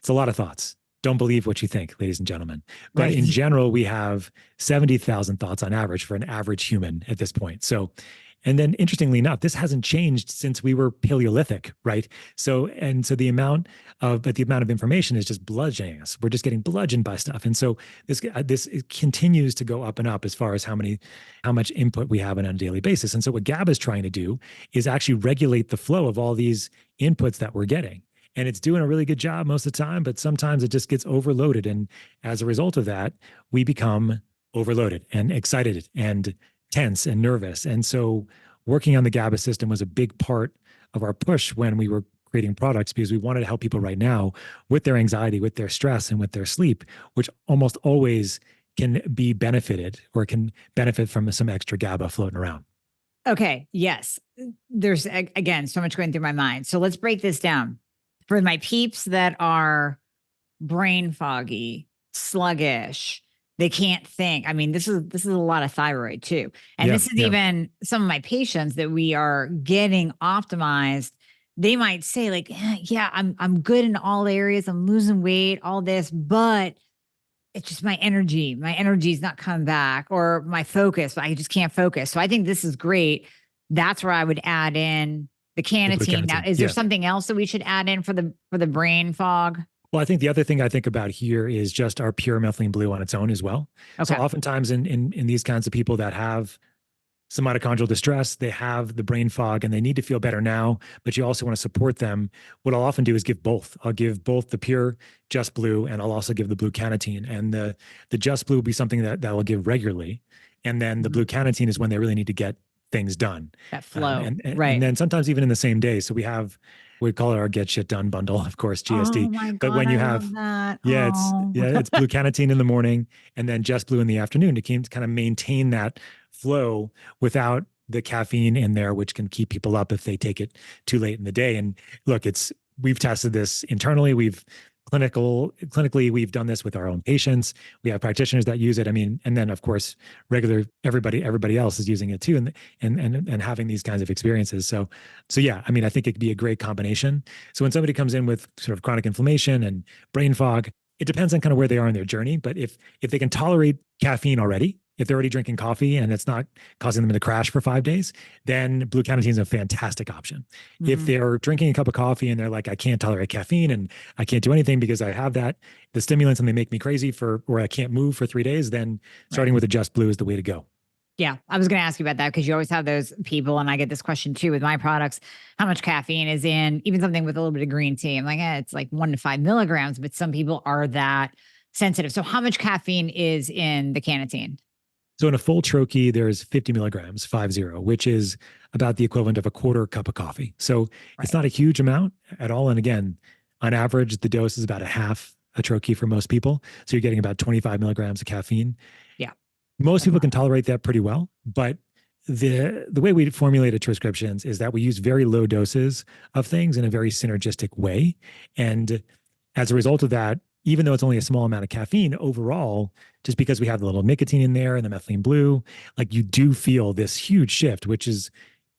It's a lot of thoughts. Don't believe what you think, ladies and gentlemen. But in general, we have 70,000 thoughts on average for an average human at this point. So, and then interestingly enough, this hasn't changed since we were Paleolithic, right? So the amount of information is just bludgeoning us. We're just getting bludgeoned by stuff. And so this continues to go up and up as far as how much input we have on a daily basis. And so what GABA is trying to do is actually regulate the flow of all these inputs that we're getting. And it's doing a really good job most of the time, but sometimes it just gets overloaded. And as a result of that, we become overloaded and excited and tense and nervous. And so working on the GABA system was a big part of our push when we were creating products, because we wanted to help people right now with their anxiety, with their stress, and with their sleep, which almost always can be benefited or can benefit from some extra GABA floating around. Okay. Yes. There's, again, so much going through my mind. So let's break this down. For my peeps that are brain foggy, sluggish, they can't think. I mean, this is a lot of thyroid too. And this is even some of my patients that we are getting optimized. They might say like, yeah, I'm good in all areas. I'm losing weight, all this, but it's just my energy. My energy is not coming back, or my focus. I just can't focus. So I think this is great. That's where I would add in the carnitine. Now, is there something else that we should add in for the brain fog? Well, I think the other thing I think about here is just our pure methylene blue on its own as well. So Okay. oftentimes in these kinds of people that have some mitochondrial distress, they have the brain fog and they need to feel better now, but you also want to support them. What I'll often do is give both. I'll give both the pure Just Blue and I'll also give the blue carnitine. And the Just Blue will be something that I'll give regularly. And then the blue carnitine is when they really need to get things done. That flow. And then sometimes even in the same day. So we call it our Get Shit Done bundle, of course, GSD. Oh my God, but when you I have, love that. it's blue carnitine in the morning and then Just Blue in the afternoon to kind of maintain that flow without the caffeine in there, which can keep people up if they take it too late in the day. And look, we've tested this internally. Clinically, we've done this with our own patients. We have practitioners that use it. I mean, and then of course, everybody else is using it too, and having these kinds of experiences. So yeah, I mean, I think it could be a great combination. So when somebody comes in with sort of chronic inflammation and brain fog, it depends on kind of where they are in their journey. But if they can tolerate caffeine already, if they're already drinking coffee and it's not causing them to crash for 5 days, then blue carnitine is a fantastic option. If they're drinking a cup of coffee and they're like, I can't tolerate caffeine and I can't do anything because I have the stimulants and they make me crazy or I can't move for 3 days, then starting with a Just Blue is the way to go. Yeah, I was going to ask you about that because you always have those people, and I get this question too with my products, how much caffeine is in even something with a little bit of green tea? I'm like, it's like 1 to 5 milligrams, but some people are that sensitive. So how much caffeine is in the carnitine? So in a full troche, there's 50 milligrams, 50, which is about the equivalent of a quarter cup of coffee. So it's not a huge amount at all. And again, on average, the dose is about a half a troche for most people. So you're getting about 25 milligrams of caffeine. Yeah. Most people can tolerate that pretty well, but the way we formulate prescriptions is that we use very low doses of things in a very synergistic way. And as a result of that, even though it's only a small amount of caffeine overall, just because we have the little nicotine in there and the methylene blue, like you do feel this huge shift, which is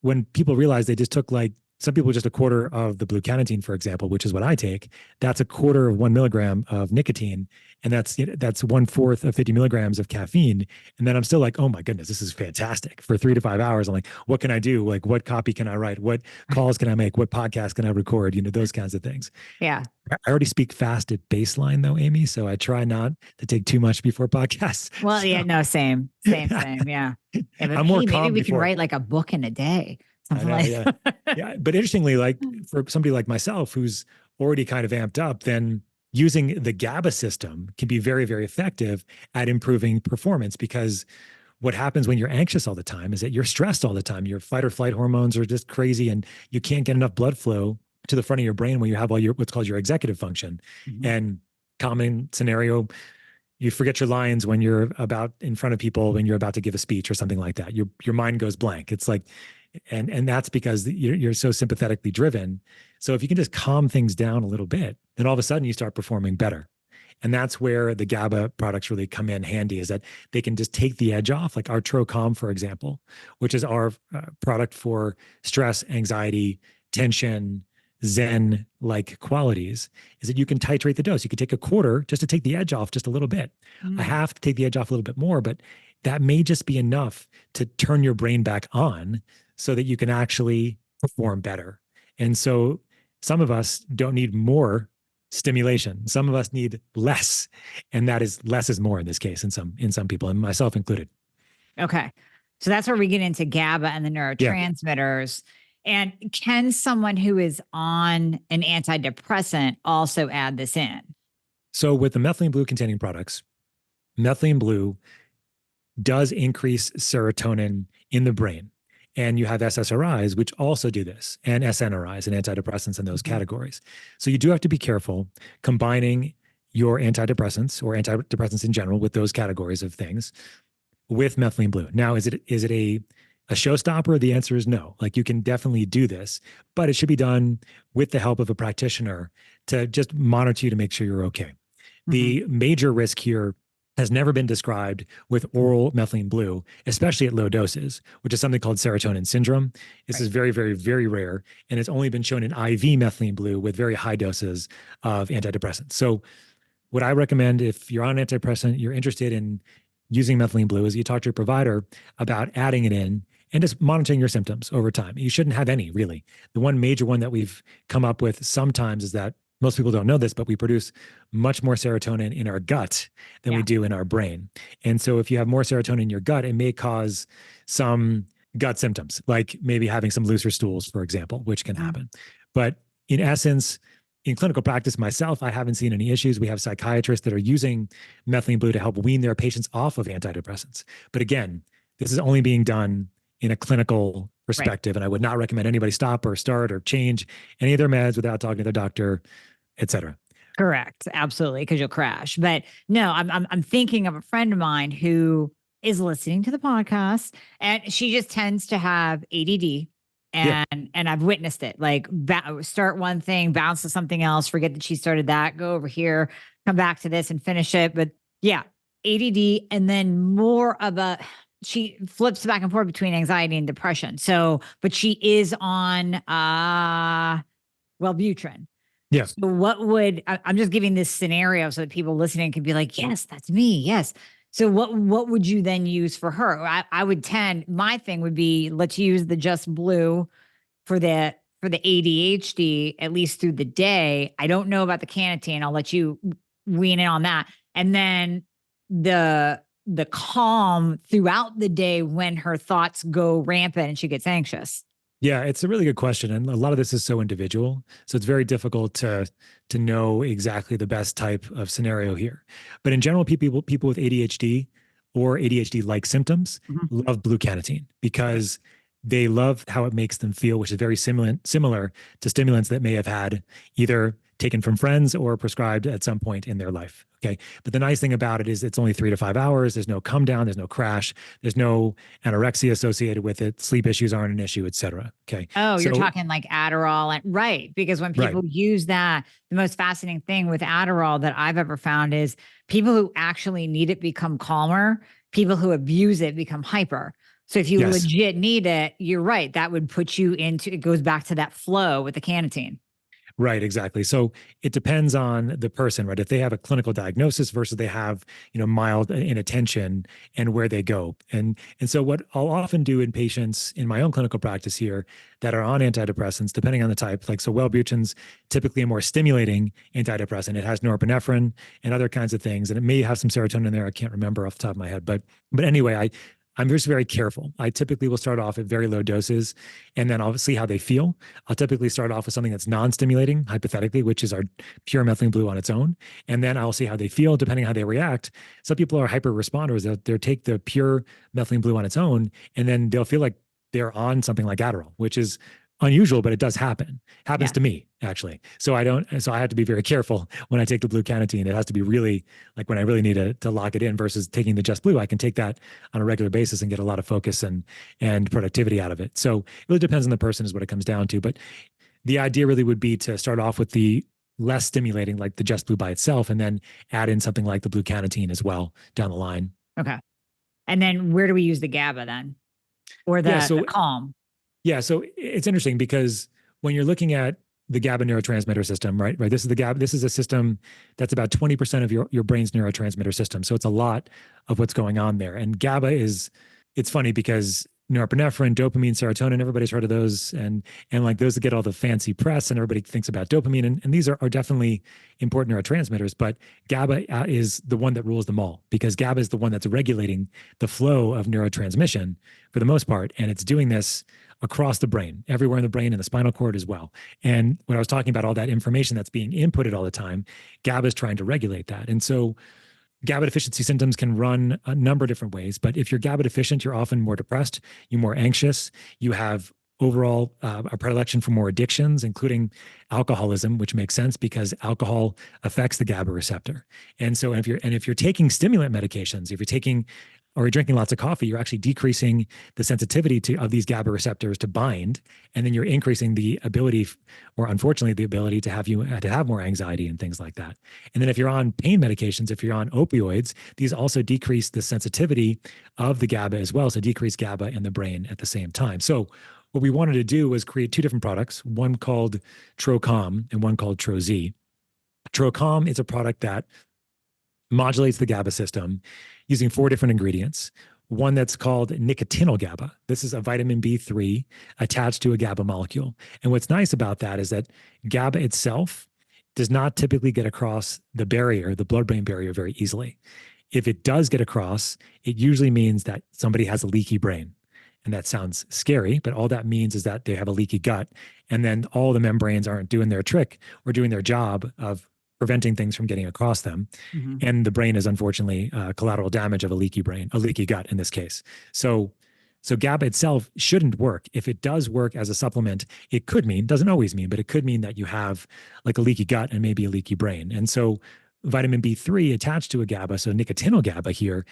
when people realize they just took some people just a quarter of the blue carnitine, for example, which is what I take. That's a quarter of 1 milligram of nicotine. And that's 1/4 of 50 milligrams of caffeine. And then I'm still like, oh my goodness, this is fantastic. For 3 to 5 hours, I'm like, what can I do? Like, what copy can I write? What calls can I make? What podcast can I record? Those kinds of things. Yeah. I already speak fast at baseline though, Amy. So I try not to take too much before podcasts. Well, yeah, no, same. Yeah. I'm more calm maybe we can write like a book in a day. Something like yeah. But interestingly, like for somebody like myself who's already kind of amped up, then using the GABA system can be very, very effective at improving performance, because what happens when you're anxious all the time is that you're stressed all the time. Your fight or flight hormones are just crazy and you can't get enough blood flow to the front of your brain when you have all what's called your executive function. And common scenario, you forget your lines when you're about in front of people, when you're about to give a speech or something like that. Your mind goes blank. It's like, and that's because you're so sympathetically driven. So if you can just calm things down a little bit, then all of a sudden you start performing better. And that's where the GABA products really come in handy, is that they can just take the edge off, like our TroCalm, for example, which is our product for stress, anxiety, tension, Zen-like qualities, is that you can titrate the dose. You could take a quarter just to take the edge off just a little bit, a half to take the edge off a little bit more, but that may just be enough to turn your brain back on so that you can actually perform better. And so some of us don't need more stimulation. Some of us need less. And that is less is more in this case in some people, and myself included. Okay. So that's where we get into GABA and the neurotransmitters. And can someone who is on an antidepressant also add this in? So with the methylene blue containing products, methylene blue does increase serotonin in the brain. And you have SSRIs, which also do this, and SNRIs and antidepressants in those categories. So you do have to be careful combining your antidepressants or antidepressants in general with those categories of things with methylene blue. Now, is it a showstopper? The answer is no. Like, you can definitely do this, but it should be done with the help of a practitioner to just monitor you to make sure you're okay. The major risk here has never been described with oral methylene blue, especially at low doses, which is something called serotonin syndrome. This is very, very, very rare. And it's only been shown in IV methylene blue with very high doses of antidepressants. So what I recommend, if you're on antidepressant, you're interested in using methylene blue, is you talk to your provider about adding it in and just monitoring your symptoms over time. You shouldn't have any, really. The one major one that we've come up with sometimes is that most people don't know this, but we produce much more serotonin in our gut than we do in our brain. And so if you have more serotonin in your gut, it may cause some gut symptoms, like maybe having some looser stools, for example, which can happen. But in essence, in clinical practice myself, I haven't seen any issues. We have psychiatrists that are using methylene blue to help wean their patients off of antidepressants. But again, this is only being done in a clinical perspective. And I would not recommend anybody stop or start or change any of their meds without talking to their doctor, et cetera. Correct. Absolutely. Because you'll crash. But no, I'm thinking of a friend of mine who is listening to the podcast, and she just tends to have ADD. And I've witnessed it, like start one thing, bounce to something else, forget that she started that, go over here, come back to this and finish it. But yeah, ADD, and then more of she flips back and forth between anxiety and depression. So, but she is on Wellbutrin. Yes. So I'm just giving this scenario so that people listening can be like, yes, that's me. Yes. So what would you then use for her? I would my thing would be, let's use the Just Blue for the ADHD, at least through the day. I don't know about the Canatine. I'll let you wean in on that. And then the calm throughout the day when her thoughts go rampant and she gets anxious. Yeah, it's a really good question. And a lot of this is so individual. So it's very difficult to know exactly the best type of scenario here. But in general, people with ADHD or ADHD-like symptoms love blue Canatine because they love how it makes them feel, which is very similar to stimulants that may have had either taken from friends or prescribed at some point in their life. Okay. But the nice thing about it is it's only 3 to 5 hours. There's no come down. There's no crash. There's no anorexia associated with it. Sleep issues aren't an issue, et cetera. Okay. Oh, you're talking like Adderall. Right. Because when people use that, the most fascinating thing with Adderall that I've ever found is people who actually need it become calmer. People who abuse it become hyper. So if you legit need it, you're right. That would put you into, it goes back to that flow with the Canatine. Right, exactly. So it depends on the person, right? If they have a clinical diagnosis versus they have, mild inattention and where they go. And so what I'll often do in patients in my own clinical practice here that are on antidepressants, depending on the type, like so Wellbutrin's typically a more stimulating antidepressant. It has norepinephrine and other kinds of things, and it may have some serotonin in there. I can't remember off the top of my head, but anyway, I'm just very careful. I typically will start off at very low doses and then I'll see how they feel. I'll typically start off with something that's non-stimulating, hypothetically, which is our pure methylene blue on its own. And then I'll see how they feel depending on how they react. Some people are hyper responders. They'll take the pure methylene blue on its own and then they'll feel like they're on something like Adderall, which is unusual, but it does happen. Happens to me, actually. So I have to be very careful when I take the blue Canatine. It has to be really like when I really need to lock it in versus taking the Just Blue. I can take that on a regular basis and get a lot of focus and productivity out of it. So it really depends on the person is what it comes down to. But the idea really would be to start off with the less stimulating, like the Just Blue by itself, and then add in something like the blue Canatine as well down the line. Okay. And then where do we use the GABA then? Or the calm? Yeah, so it's interesting because when you're looking at the GABA neurotransmitter system, right? This is the GABA. This is a system that's about 20% of your brain's neurotransmitter system. So it's a lot of what's going on there. And GABA it's funny because norepinephrine, dopamine, serotonin, everybody's heard of those, and like those that get all the fancy press, and everybody thinks about dopamine, and these are definitely important neurotransmitters. But GABA is the one that rules them all because GABA is the one that's regulating the flow of neurotransmission for the most part, and it's doing this across the brain, everywhere in the brain and the spinal cord as well. And when I was talking about all that information that's being inputted all the time, GABA is trying to regulate that. And so GABA deficiency symptoms can run a number of different ways, but if you're GABA deficient, you're often more depressed, you're more anxious, you have overall a predilection for more addictions, including alcoholism, which makes sense because alcohol affects the GABA receptor. And so if you're taking stimulant medications, if you're taking or you're drinking lots of coffee, you're actually decreasing the sensitivity of these GABA receptors to bind, and then you're increasing the ability, or unfortunately, the ability to have more anxiety and things like that. And then if you're on pain medications, if you're on opioids, these also decrease the sensitivity of the GABA as well, so decrease GABA in the brain at the same time. So what we wanted to do was create 2 different products, one called TroCalm and one called TroZ. TroCalm is a product that modulates the GABA system using 4 different ingredients. One that's called nicotinyl GABA. This is a vitamin B3 attached to a GABA molecule. And what's nice about that is that GABA itself does not typically get across the barrier, the blood-brain barrier, very easily. If it does get across, it usually means that somebody has a leaky brain. And that sounds scary, but all that means is that they have a leaky gut. And then all the membranes aren't doing their trick or doing their job of preventing things from getting across them. Mm-hmm. And the brain is unfortunately collateral damage of a leaky brain, a leaky gut in this case. So GABA itself shouldn't work. If it does work as a supplement, it could mean, doesn't always mean, but it could mean that you have like a leaky gut and maybe a leaky brain. And so vitamin B3 attached to a GABA, so nicotinal GABA here,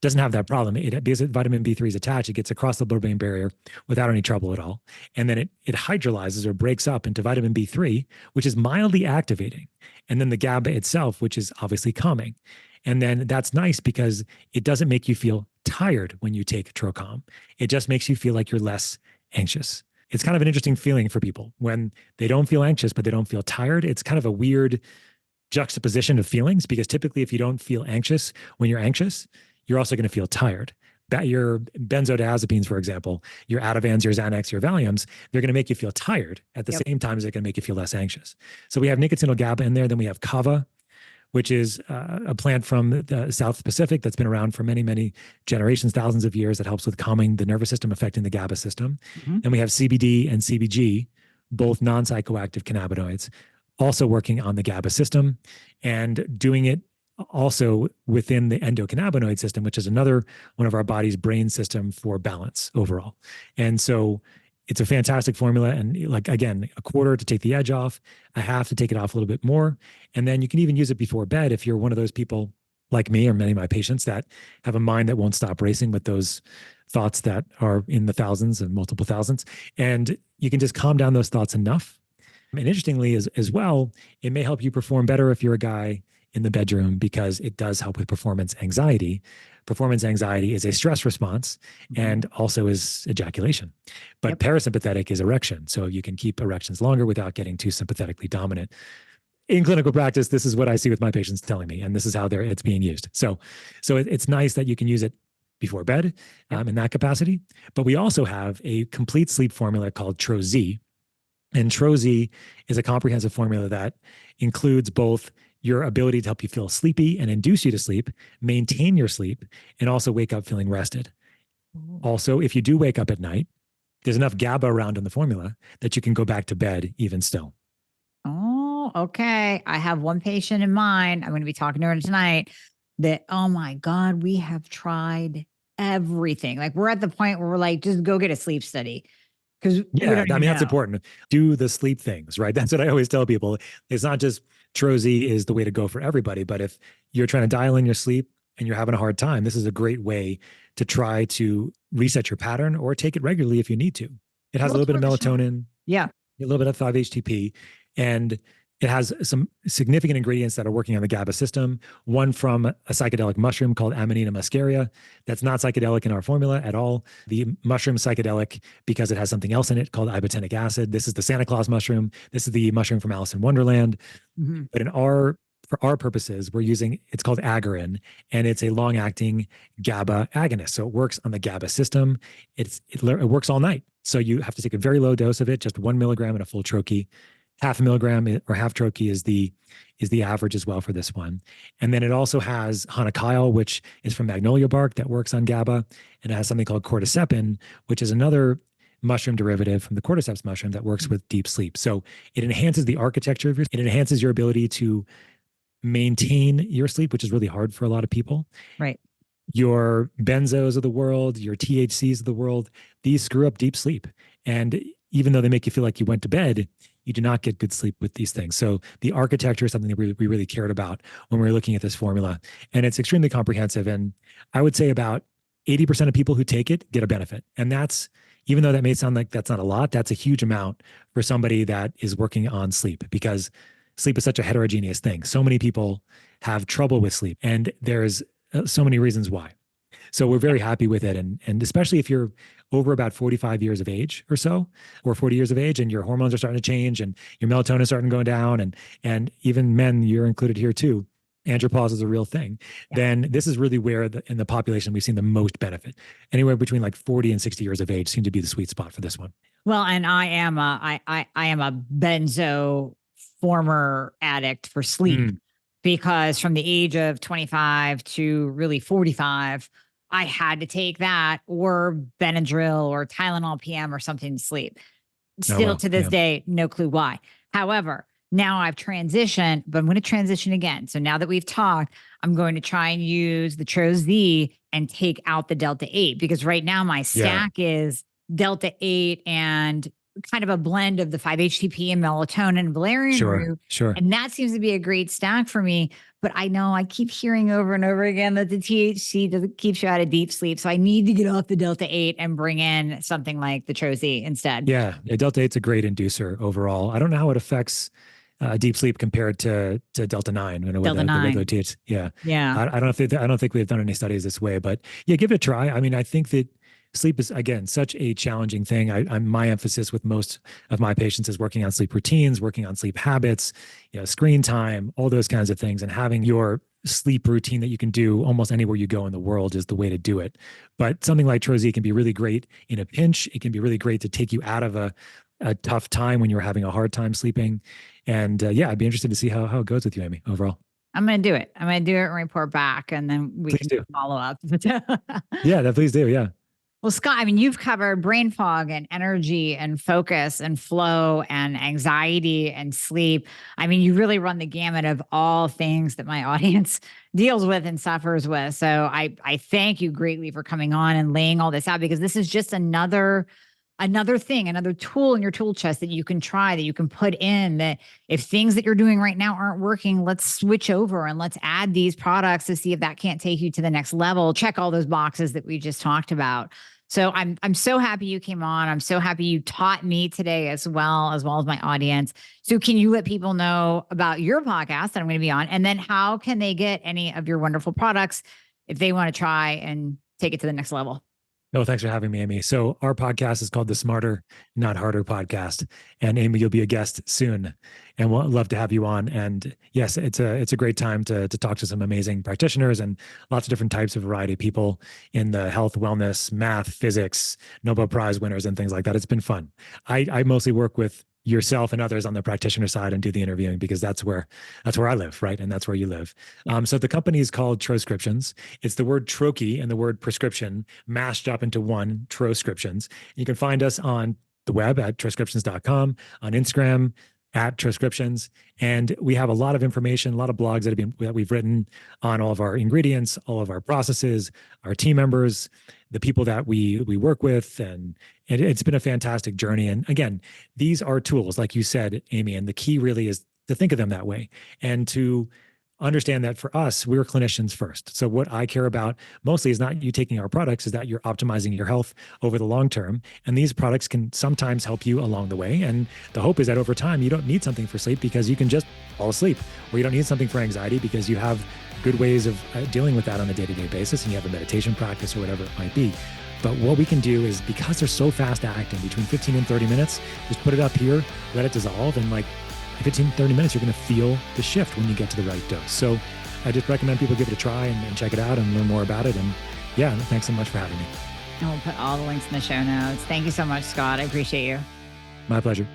doesn't have that problem. Because vitamin B3 is attached, it gets across the blood-brain barrier without any trouble at all. And then it hydrolyzes or breaks up into vitamin B3, which is mildly activating. And then the GABA itself, which is obviously calming. And then that's nice because it doesn't make you feel tired when you take Trocom. It just makes you feel like you're less anxious. It's kind of an interesting feeling for people when they don't feel anxious, but they don't feel tired. It's kind of a weird juxtaposition of feelings because typically if you don't feel anxious when you're anxious, you're also going to feel tired. Your benzodiazepines, for example, your Ativans, your Xanax, your Valiums, they're going to make you feel tired at the same time as they're going to make you feel less anxious. So we have nicotinal GABA in there. Then we have kava, which is a plant from the South Pacific that's been around for many, many generations, thousands of years, that helps with calming the nervous system, affecting the GABA system. Mm-hmm. And we have CBD and CBG, both non-psychoactive cannabinoids, also working on the GABA system and doing it also within the endocannabinoid system, which is another one of our body's brain system for balance overall. And so it's a fantastic formula. And like, again, a quarter to take the edge off, a half to take it off a little bit more. And then you can even use it before bed if you're one of those people like me or many of my patients that have a mind that won't stop racing with those thoughts that are in the thousands and multiple thousands. And you can just calm down those thoughts enough. And interestingly, as well, it may help you perform better if you're a guy in the bedroom because it does help with performance anxiety. Performance anxiety is a stress response and also is ejaculation. But parasympathetic is erection. So you can keep erections longer without getting too sympathetically dominant. In clinical practice, this is what I see with my patients telling me, and this is how it's being used. So it's nice that you can use it before bed in that capacity. But we also have a complete sleep formula called Tro-Z. And Tro-Z is a comprehensive formula that includes both your ability to help you feel sleepy and induce you to sleep, maintain your sleep, and also wake up feeling rested. Also, if you do wake up at night, there's enough GABA around in the formula that you can go back to bed even still. Oh, okay. I have one patient in mind. I'm going to be talking to her tonight that, oh my God, we have tried everything. Like we're at the point where we're like, just go get a sleep study. Because that's important. Do the sleep things, right? That's what I always tell people. It's not just Tro-Z is the way to go for everybody, but if you're trying to dial in your sleep and you're having a hard time, this is a great way to try to reset your pattern or take it regularly if you need to. It has a little bit of melatonin, a little bit of 5-HTP, and it has some significant ingredients that are working on the GABA system. One from a psychedelic mushroom called Amanita muscaria. That's not psychedelic in our formula at all. The mushroom psychedelic because it has something else in it called ibotenic acid. This is the Santa Claus mushroom. This is the mushroom from Alice in Wonderland. Mm-hmm. But for our purposes, we're using, it's called Agarin, and it's a long-acting GABA agonist. So it works on the GABA system. It works all night. So you have to take a very low dose of it, just 1 milligram in a full troche. 0.5 milligram or half troche is the average as well for this one. And then it also has hanakyle, which is from magnolia bark that works on GABA. And it has something called cordycepin, which is another mushroom derivative from the cordyceps mushroom that works with deep sleep. So it enhances the architecture of it enhances your ability to maintain your sleep, which is really hard for a lot of people. Right. Your benzos of the world, your THCs of the world, these screw up deep sleep. And even though they make you feel like you went to bed, you do not get good sleep with these things. So the architecture is something that we really cared about when we were looking at this formula. And it's extremely comprehensive. And I would say about 80% of people who take it get a benefit. And that's, even though that may sound like that's not a lot, that's a huge amount for somebody that is working on sleep, because sleep is such a heterogeneous thing. So many people have trouble with sleep, and there's so many reasons why. So we're very happy with it. And especially if you're over about 45 years of age or so, or 40 years of age, and your hormones are starting to change and your melatonin is starting to go down, and even men, you're included here too, andropause is a real thing, then this is really where in the population we've seen the most benefit. Anywhere between like 40 and 60 years of age seem to be the sweet spot for this one. Well, and I am a benzo former addict for sleep because from the age of 25 to really 45, I had to take that or Benadryl or Tylenol PM or something to sleep. Still to this day, no clue why. However, now I've transitioned, but I'm going to transition again. So now that we've talked, I'm going to try and use the Tro-Z and take out the Delta 8 because right now my stack is Delta 8 and kind of a blend of the 5-HTP and melatonin and valerian root. Sure. And that seems to be a great stack for me. But I know I keep hearing over and over again that the THC keeps you out of deep sleep. So I need to get off the Delta 8 and bring in something like the Tro-Z instead. Yeah. Delta 8's a great inducer overall. I don't know how it affects deep sleep compared to Delta 9. Delta 9. Yeah. Yeah. I don't think we've done any studies this way, but yeah, give it a try. I mean, I think that sleep is, again, such a challenging thing. My emphasis with most of my patients is working on sleep routines, working on sleep habits, screen time, all those kinds of things. And having your sleep routine that you can do almost anywhere you go in the world is the way to do it. But something like Tro-Z can be really great in a pinch. It can be really great to take you out of a tough time when you're having a hard time sleeping. And I'd be interested to see how it goes with you, Amy, overall. I'm going to do it. I'm going to do it and report back, and then we can follow up. Yeah, please do. Yeah. Well, Scott, I mean, you've covered brain fog and energy and focus and flow and anxiety and sleep. I mean, you really run the gamut of all things that my audience deals with and suffers with. So I thank you greatly for coming on and laying all this out, because this is just another thing, another tool in your tool chest that you can try, that you can put in, that if things that you're doing right now aren't working, let's switch over and let's add these products to see if that can't take you to the next level. Check all those boxes that we just talked about. So I'm so happy you came on. I'm so happy you taught me today as well as my audience. So can you let people know about your podcast that I'm going to be on? And then how can they get any of your wonderful products if they want to try and take it to the next level? No, thanks for having me, Amy. So our podcast is called the Smarter, Not Harder podcast. And Amy, you'll be a guest soon, and we'll love to have you on. And yes, it's a great time to talk to some amazing practitioners and lots of different types of variety of people in the health, wellness, math, physics, Nobel Prize winners, and things like that. It's been fun. I mostly work with yourself and others on the practitioner side and do the interviewing, because that's where I live, right? And that's where you live. So the company is called Troscriptions. It's the word troche and the word prescription mashed up into one, Troscriptions. You can find us on the web at troscriptions.com, on Instagram at Troscriptions. And we have a lot of information, a lot of blogs that we've written on all of our ingredients, all of our processes, our team members, the people that we work with, and it's been a fantastic journey. And again, these are tools, like you said, Amy, and the key really is to think of them that way and to understand that for us, we're clinicians first. So what I care about mostly is not you taking our products, is that you're optimizing your health over the long term. And these products can sometimes help you along the way. And the hope is that over time, you don't need something for sleep because you can just fall asleep, or you don't need something for anxiety because you have good ways of dealing with that on a day-to-day basis, and you have a meditation practice or whatever it might be. But what we can do is, because they're so fast acting, between 15 and 30 minutes, just put it up here, let it dissolve, and like 15, 30 minutes, you're going to feel the shift when you get to the right dose. So I just recommend people give it a try and check it out and learn more about it. And yeah, thanks so much for having me. And we'll put all the links in the show notes. Thank you so much, Scott. I appreciate you. My pleasure.